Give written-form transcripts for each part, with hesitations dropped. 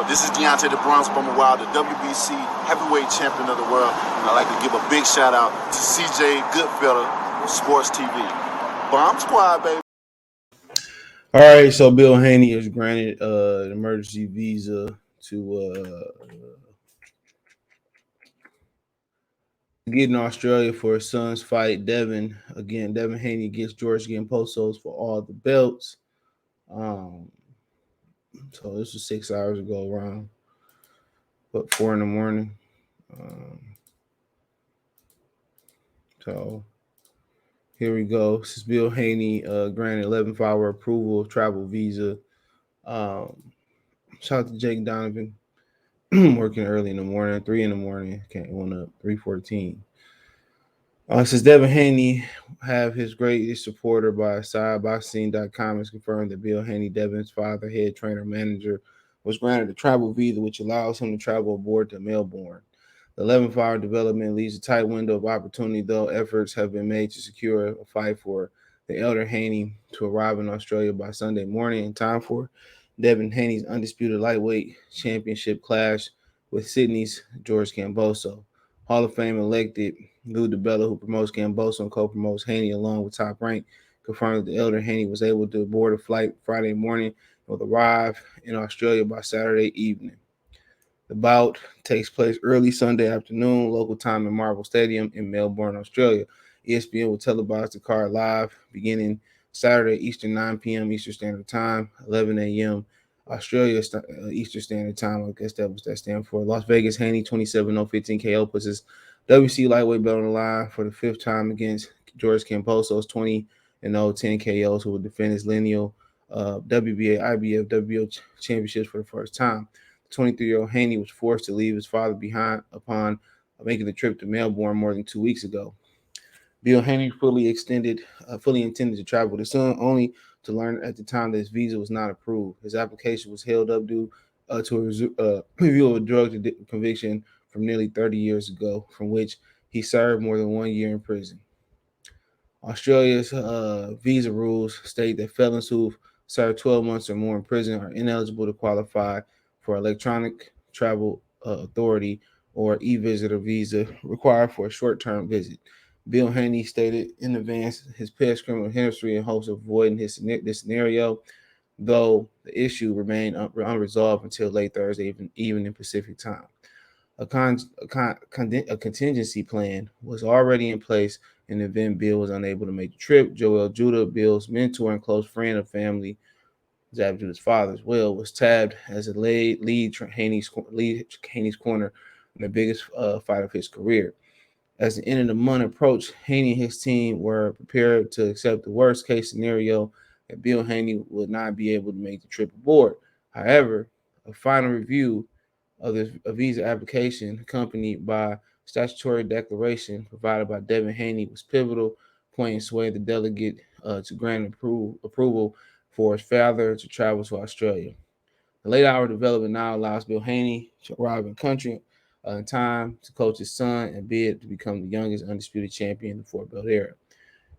Yo, this is Deontay the Bronx Bummer Wild, the WBC heavyweight champion of the world. And I'd like to give a big shout out to CJ Goodfellow of Sports TV. Bomb Squad, baby. All right, so Bill Haney is granted an emergency visa to get in Australia for his son's fight. Devin Haney against George Kambosos for all the belts. So this was 6 hours ago, around 4 in the morning. So here we go. This is Bill Haney granted 11th-hour approval of travel visa. Shout out to Jake Donovan, working early in the morning, 3 in the morning. Went up 3:14. Since Devin Haney have his greatest supporter by SideBoxing.com has confirmed that Bill Haney, Devin's father, head trainer, manager, was granted a travel visa, which allows him to travel aboard to Melbourne. The 11th-hour development leaves a tight window of opportunity, though efforts have been made to secure a fight for the elder Haney to arrive in Australia by Sunday morning in time for Devin Haney's undisputed lightweight championship clash with Sydney's George Kambosos. Hall of Fame elected Lou DiBella, who promotes Kambosos and co-promotes Haney along with Top Rank, confirmed that the elder Haney was able to board a flight Friday morning and will arrive in Australia by Saturday evening. The bout takes place early Sunday afternoon, local time in Marvel Stadium in Melbourne, Australia. ESPN will televise the card live beginning Saturday Eastern 9 p.m. Eastern Standard Time, 11 a.m. Australia Eastern Standard Time. I guess that was that stand for. Las Vegas Haney 27-0-15 KO puts his WC lightweight belt on the line for the 5th time against George Kambosos 20-0-10 KOs, who will defend his lineal WBA, IBF, WBO championships for the first time. 23-year-old Haney was forced to leave his father behind upon making the trip to Melbourne more than 2 weeks ago. Bill Haney fully intended to travel to son, only to learn at the time that his visa was not approved. His application was held up due to a review of a drug conviction from nearly 30 years ago, from which he served more than 1 year in prison. Australia's visa rules state that felons who've served 12 months or more in prison are ineligible to qualify for electronic travel authority or e-visitor visa required for a short-term visit. Bill Haney stated in advance his past criminal history in hopes of avoiding this scenario, though the issue remained unresolved until late Thursday, even in Pacific time. A contingency plan was already in place in the event Bill was unable to make the trip. Joel Judah, Bill's mentor and close friend of family, Judah's father as well, was tabbed as a lead Haney's corner in the biggest fight of his career. As the end of the month approached, Haney and his team were prepared to accept the worst-case scenario that Bill Haney would not be able to make the trip aboard. However, a final review of the visa application, accompanied by statutory declaration provided by Devin Haney, was pivotal point in swaying the delegate to grant approval for his father to travel to Australia. The late-hour development now allows Bill Haney to arrive in country in time to coach his son and bid to become the youngest undisputed champion in the Fort Belt era.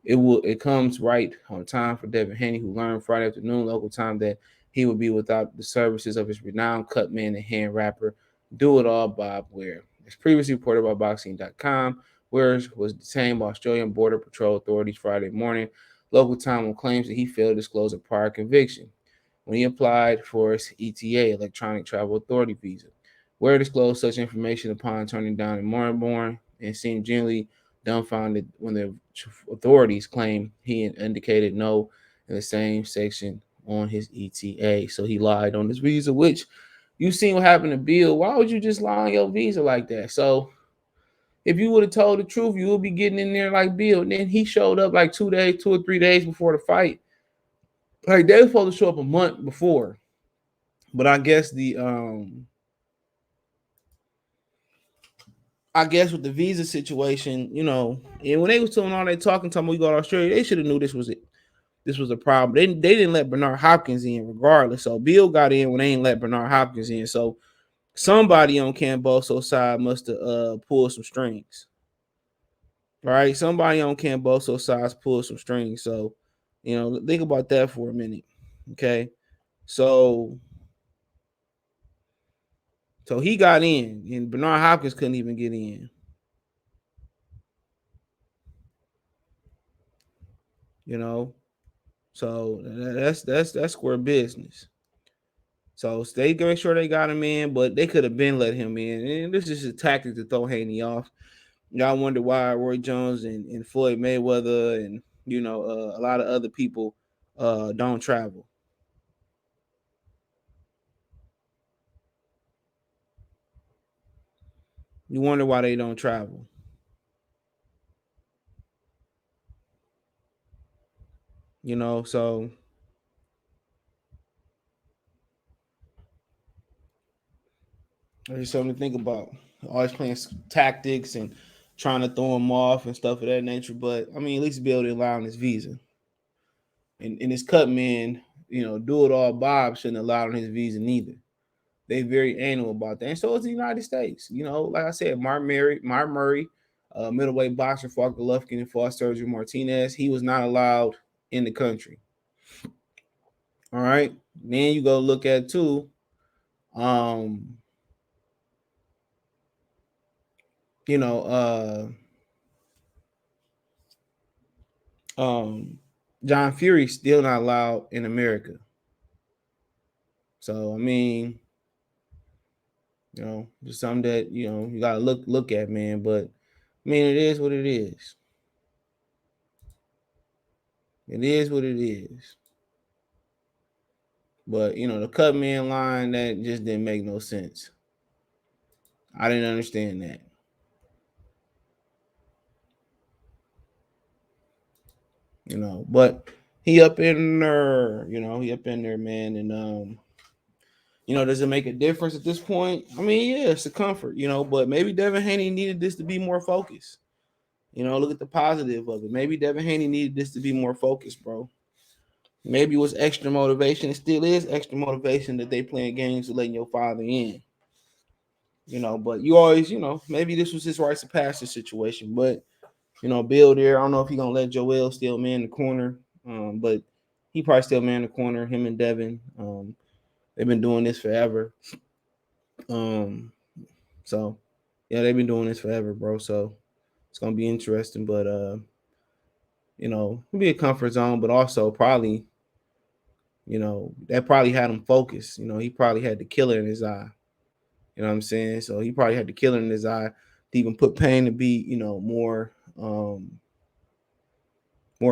It comes right on time for Devin Haney, who learned Friday afternoon local time that he would be without the services of his renowned cutman and hand rapper, do-it-all Bob Ware. As previously reported by Boxing.com, Ware was detained by Australian Border Patrol authorities Friday morning, local time, on claims that he failed to disclose a prior conviction when he applied for his ETA, Electronic Travel Authority visa. Ware disclosed such information upon turning down in Melbourne and seemed genuinely dumbfounded when the authorities claimed he had indicated no in the same section on his ETA. So he lied on his visa, which you seen what happened to Bill. Why would you just lie on your visa like that? So if you would have told the truth, you would be getting in there like Bill. And then he showed up like 2 or 3 days before the fight. Like they were supposed to show up a month before. But I guess with the visa situation, and when they was doing all that talking we go to Australia, they should have knew this was it. This was a problem. They didn't let Bernard Hopkins in regardless. So Bill got in when they didn't let Bernard Hopkins in. So somebody on Kambosos' side must have pulled some strings. All right, somebody on Kambosos' side pulled some strings. So, think about that for a minute. Okay, so So he got in, and Bernard Hopkins couldn't even get in. You know, so that's square business. So they make sure they got him in, but they could have been let him in. And this is a tactic to throw Haney off. Y'all wonder why Roy Jones and Floyd Mayweather and a lot of other people don't travel. You wonder why they don't travel. So there's something to think about. Always playing tactics and trying to throw him off and stuff of that nature. But I mean, at least be able to allow him his visa. And his cut man, do it all. Bob shouldn't allow him his visa neither. They very anal about that, and so is the United States. Like I said, Mark Murray, middleweight boxer, fought Golovkin and fought Sergio Martinez. He was not allowed in the country. All right. Then you go look at too. Um, you know, John Fury still not allowed in America. So I mean, just something that you gotta look at, man. But I mean, it is what it is. It is what it is. But the cut man line, that just didn't make no sense. I didn't understand that. But he up in there, he up in there, man. And does it make a difference at this point? I mean, yeah, it's a comfort, but maybe Devin Haney needed this to be more focused. Look at the positive of it. Maybe Devin Haney needed this to be more focused, bro. Maybe it was extra motivation. It still is extra motivation that they playing games to letting your father in. But you always, maybe this was his rites of passage situation. But Bill there, I don't know if he gonna let Joel still man the corner. But he probably still man the corner, him and Devin. They've been doing this forever. So yeah, they've been doing this forever, bro. So it's gonna be interesting, but it'll be a comfort zone, but also probably, that probably had him focused. He probably had the killer in his eye. You know what I'm saying? So he probably had the killer in his eye to even put Payne to be, more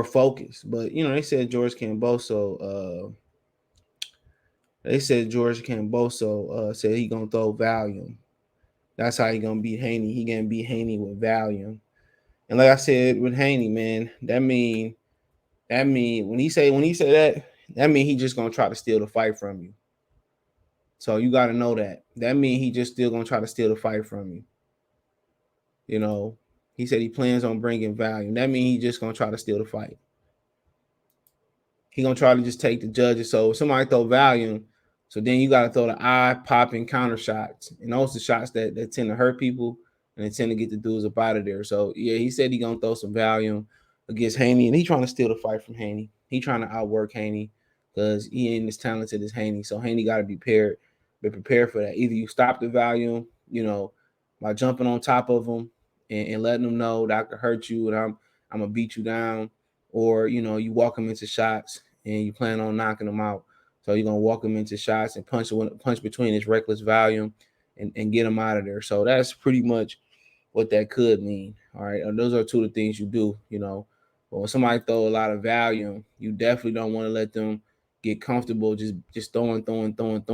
focused. But they said George Kamboso said he gonna throw Valium. That's how he gonna beat Haney. He gonna beat Haney with Valium. And like I said with Haney, man, that mean when he say that mean he just gonna try to steal the fight from you. So you got to know that. That mean he just still gonna try to steal the fight from you. He said he plans on bringing Valium. That mean he just gonna try to steal the fight. He gonna try to just take the judges. So if somebody throw Valium, so then you gotta throw the eye popping counter shots, and those are shots that tend to hurt people and they tend to get the dudes up out of there. So yeah, he said he gonna throw some Valium against Haney, and he trying to steal the fight from Haney. He trying to outwork Haney because he ain't as talented as Haney. So Haney got to be prepared for that. Either you stop the Valium, by jumping on top of him and letting them know that I could hurt you and I'm gonna beat you down, or you walk them into shots and you plan on knocking them out. So you're gonna walk them into shots and punch between his reckless Valium and get them out of there. So that's pretty much what that could mean. All right, and those are two of the things you do. But when somebody throw a lot of Valium, you definitely don't want to let them get comfortable just throwing,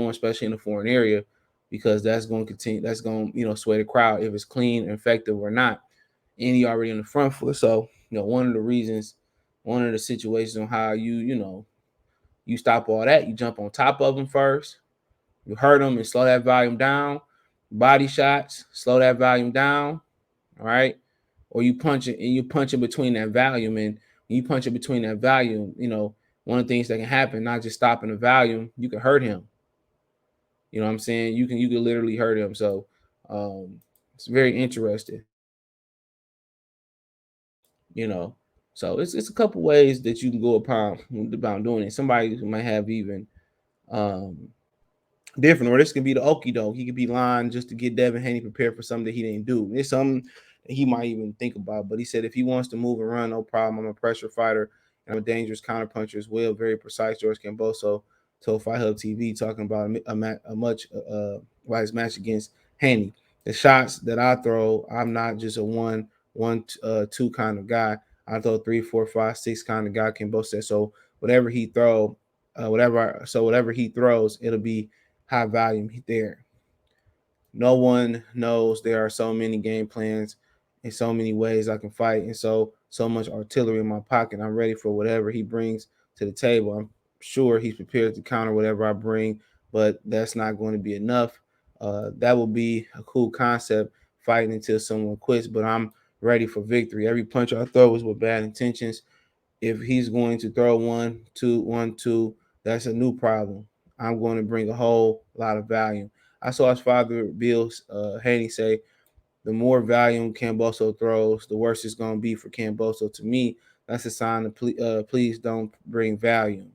especially in a foreign area, because that's going to continue. That's going to sway the crowd if it's clean, effective or not. And he already in the front foot. So one of the reasons, one of the situations on how you stop all that, you jump on top of them first, you hurt them and slow that volume down. Body shots, slow that volume down. All right. Or you punch it and you punch it between that volume. And when you punch it between that volume, one of the things that can happen, not just stopping the volume, you can hurt him. You know what I'm saying? You can literally hurt him. So it's very interesting. you know. So it's a couple ways that you can go about doing it. Somebody might have even different, or this can be the okie doke. He could be lying just to get Devin Haney prepared for something that he didn't do. It's something that he might even think about. But he said if he wants to move and run, no problem. I'm a pressure fighter and I'm a dangerous counterpuncher as well. Very precise. George Kambosos told Fight Hub TV talking about a much about his match against Haney. The shots that I throw, I'm not just a two kind of guy. I throw 3, 4, 5, 6 kind of guy. Kambosos said so. Whatever he throw, whatever he throws, it'll be high volume there. No one knows there are so many game plans and so many ways I can fight, and so much artillery in my pocket. I'm ready for whatever he brings to the table. I'm sure he's prepared to counter whatever I bring, but that's not going to be enough. That will be a cool concept, fighting until someone quits, but I'm ready for victory. Every punch I throw is with bad intentions. If he's going to throw 1, 2, 1, 2, that's a new problem. I'm going to bring a whole lot of value. I saw his father, Bill Haney, say the more volume Kambosos throws, the worse it's going to be for Kambosos. To me, that's a sign of please don't bring value.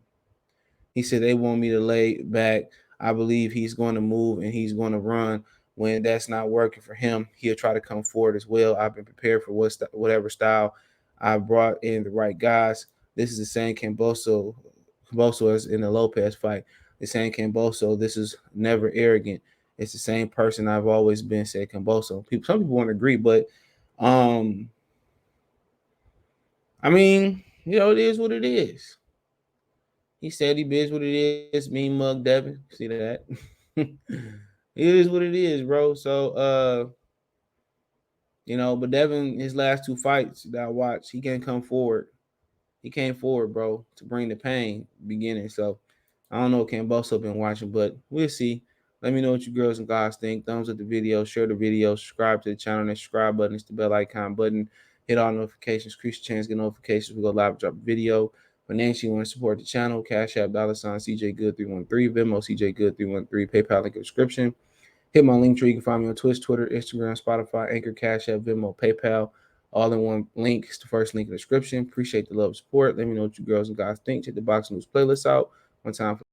He said they want me to lay back. I believe he's going to move and he's going to run. When that's not working for him, he'll try to come forward as well. I've been prepared for whatever style. I brought in the right guys. This is the same Kambosos as in the Lopez fight. The same Kambosos. This is never arrogant. It's the same person I've always been, said Kambosos. Some people won't agree, but um, I mean, it is what it is. He said he is what it is. Mean mug Devin. See that? It is what it is, bro. So but Devin, his last 2 fights that I watched, he can't come forward. He came forward, bro, to bring the pain beginning. So I don't know what Kambosos been watching, but we'll see. Let me know what you girls and guys think. Thumbs up the video, share the video, subscribe to the channel. That subscribe button is the bell icon button. Hit all notifications. Increase your chance to get notifications. We go live, drop a video. Financially, you want to support the channel? Cash App, $, CJ Good 313, Venmo, CJ Good 313, PayPal link in the description. Hit my link tree. You can find me on Twitch, Twitter, Instagram, Spotify, Anchor, Cash App, Venmo, PayPal, all in one link. It's the first link in the description. Appreciate the love and support. Let me know what you girls and guys think. Check the Box News playlist out. One time for